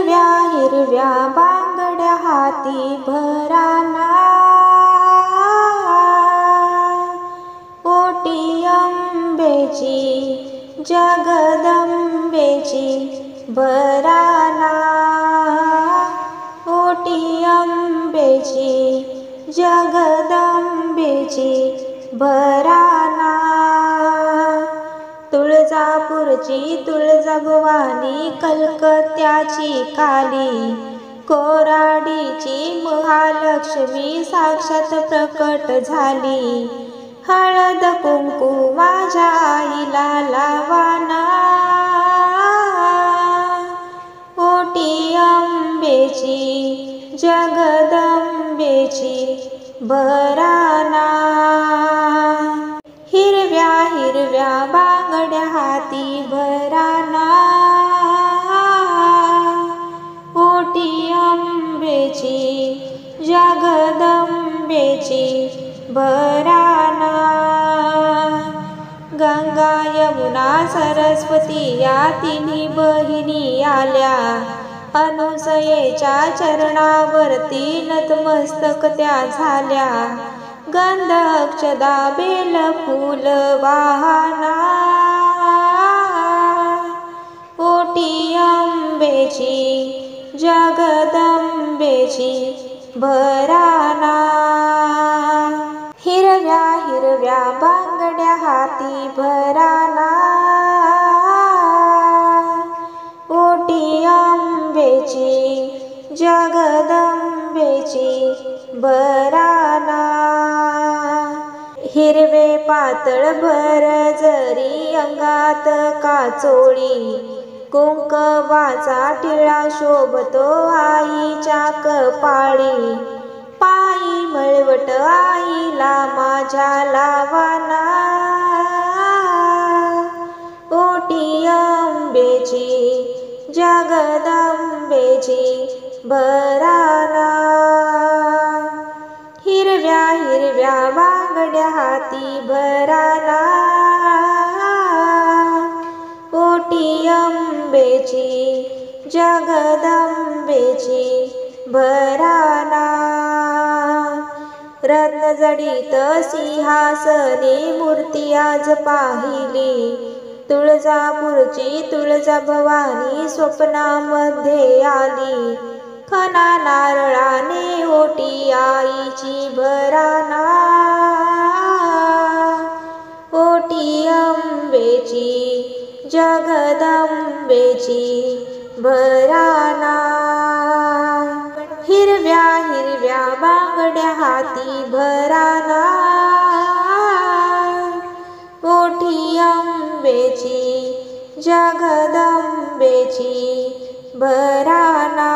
हिरव्या हिरव्या बांगड्या हाती भराना, ओटी अंबेची जगदंबेची भराना, ओटी अंबेची जगदंबेची भराना। तुळजापूरची तुळजाभवानी, कलकत्त्याची काली, कोराडीची महालक्ष्मी साक्षात प्रकट झाली। हळद कुंकू माझ्या आईला लावाना, ओटी अंबेची जगदंबेची भराना। हिरव्या हिरव्या बांगड्या हाती भराना, ओटी अंबेची जगदंबेची भराना। गंगा यमुना सरस्वती या तिन्ही बहिणी आल्या, अनुसयेच्या चरणावरती नतमस्तक त्या झाल्या। गंध अक्षदा बेल फूल वाहना, ओटी अंबेची जगदंबेची भराना। हिरव्या हिरव्या बांगड्या हाती भराना, ओटी अंबेची जगदंबेची भराना। हिरवे पातळ भर जरी अंगात काचोळी, कुंकवाचा टिळा शोभतो आईच्या कपाळी। पायी मळवट आईला माझ्या लावाना, ओटी अंबेची जगदंबेची भराना। हिरव्या हिरव्या बांगड्या हाती भराना, ओटी अंबेची जगदंबेची भराना। रत्नजडित सिंहासनी मूर्ती आज पाहिली, तुळजापूरची तुळजाभवानी स्वप्नामध्ये आली। खना नारळाने ओटी आईची भराना, ओटी अंबेची जगदंबेची भराना। हिरव्या हिरव्या बांगड्या हाती भराना, ओटी अंबेची जगदंबेची भराना।